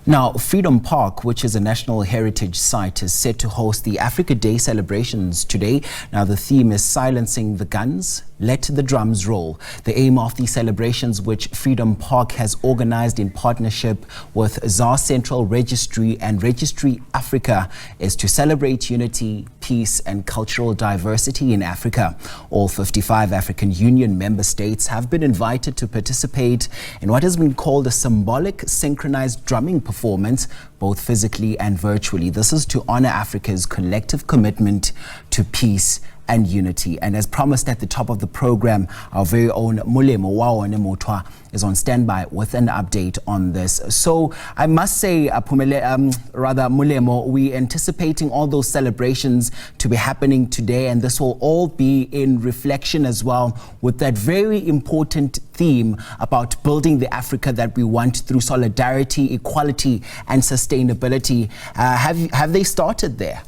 Now, Freedom Park, which is a national heritage site, is set to host the Africa Day celebrations today. Now, the theme is silencing the guns, let the drums roll. The aim of the celebrations, which Freedom Park has organized in partnership with ZAR Central Registry and Registry Africa, is to celebrate unity, peace and cultural diversity in Africa. All 55 African Union member states have been invited to participate in what has been called a symbolic synchronized drumming performance, both physically and virtually. This is to honor Africa's collective commitment to peace and unity. And as promised at the top of the program, our very own Molemo Mothoa is on standby with an update on this. So I must say, Molemo, we're anticipating all those celebrations to be happening today, and this will all be in reflection as well with that very important theme about building the Africa that we want through solidarity, equality and sustainability. Have they started there?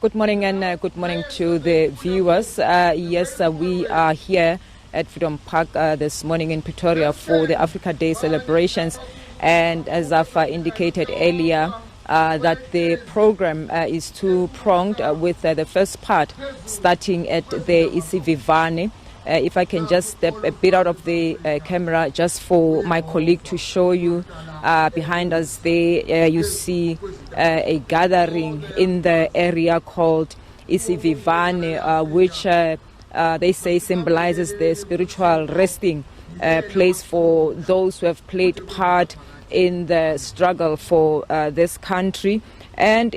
Good morning and good morning to the viewers. Yes, we are here at Freedom Park this morning in Pretoria for the Africa Day celebrations. And as I've indicated earlier, that the program is two-pronged with the first part starting at the Isivivane. If I can just step a bit out of the camera just for my colleague to show you behind us there, you see a gathering in the area called Isivivane, which they say symbolizes the spiritual resting place for those who have played part in the struggle for this country, and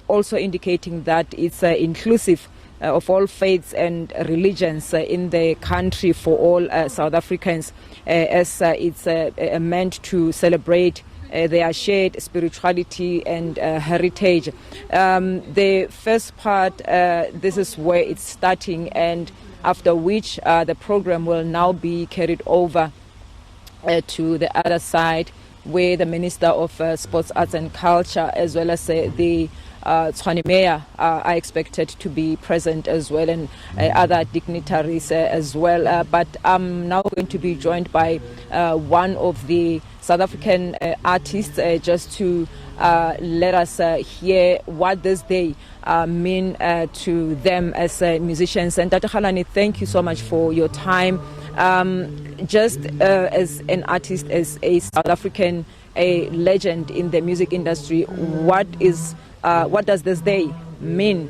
also indicating that it's inclusive of all faiths and religions in the country for all South Africans, as it's meant to celebrate their shared spirituality and heritage. The first part, this is where it's starting, and after which the program will now be carried over to the other side, where the Minister of Sports, Arts and Culture, as well as the Tshwane Mayor are expected to be present as well, and other dignitaries as well. But I'm now going to be joined by one of the South African artists just to let us hear what this day mean to them as musicians. And Tata Khalani, thank you so much for your time. Just as an artist, as a South African, a legend in the music industry, what does this day mean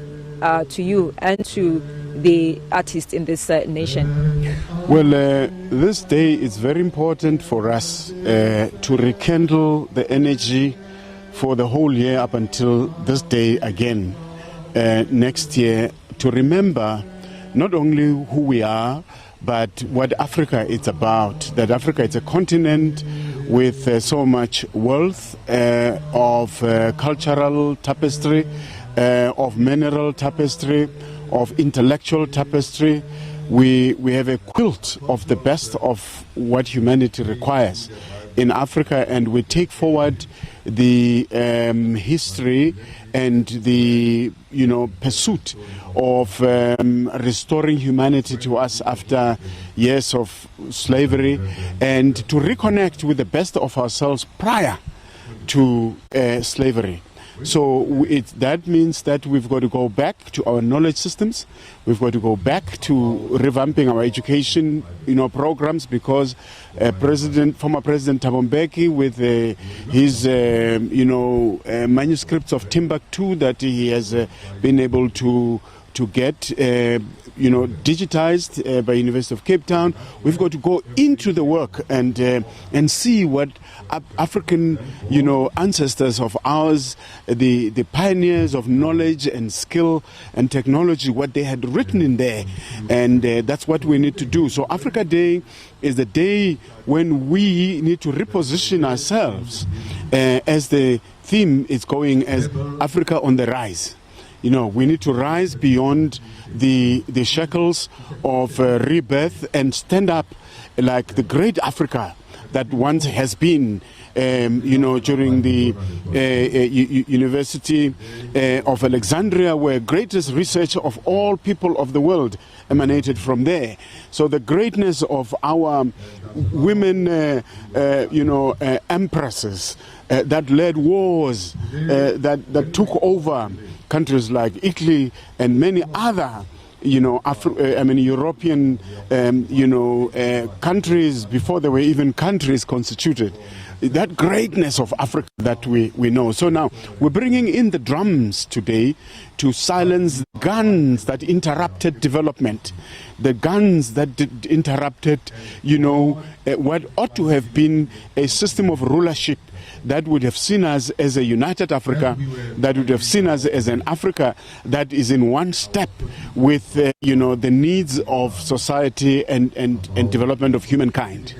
to you and to the artists in this nation? Well, this day is very important for us to rekindle the energy for the whole year up until this day again next year, to remember not only who we are, but what Africa is about. That Africa is a continent with so much wealth of cultural tapestry, of mineral tapestry, of intellectual tapestry. We have a quilt of the best of what humanity requires in Africa, and we take forward the history and the pursuit of restoring humanity to us after years of slavery, and to reconnect with the best of ourselves prior to slavery. So that means that we've got to go back to our knowledge systems. We've got to go back to revamping our education, programs, because former President Thabo Mbeki, with his, manuscripts of Timbuktu that he has been able to get, digitized by University of Cape Town. We've got to go into the work and see what African, ancestors of ours, the pioneers of knowledge and skill and technology, what they had written in there, and that's what we need to do. So Africa Day is the day when we need to reposition ourselves, as the theme is going, as Africa on the rise. We need to rise beyond the shackles of rebirth and stand up like the great Africa that once has been, during the University of Alexandria, where greatest research of all people of the world emanated from there. So the greatness of our women, empresses, that led wars, that took over countries like Italy and many other, European, countries before there were even countries constituted. That greatness of Africa that we know. So now we're bringing in the drums today to silence guns that interrupted development, the guns that interrupted, what ought to have been a system of rulership that would have seen us as a united Africa, that would have seen us as an Africa that is in one step with, the needs of society and development of humankind.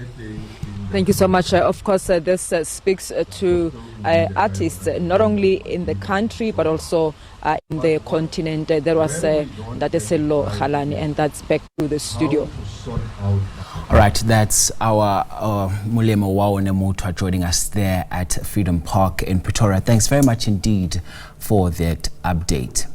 Thank you so much. Of course, this speaks to artists not only in the country but also in the continent. There was Dadeselo Halani, and that's back to the studio. All right, that's our Molemo Mothoa joining us there at Freedom Park in Pretoria. Thanks very much indeed for that update.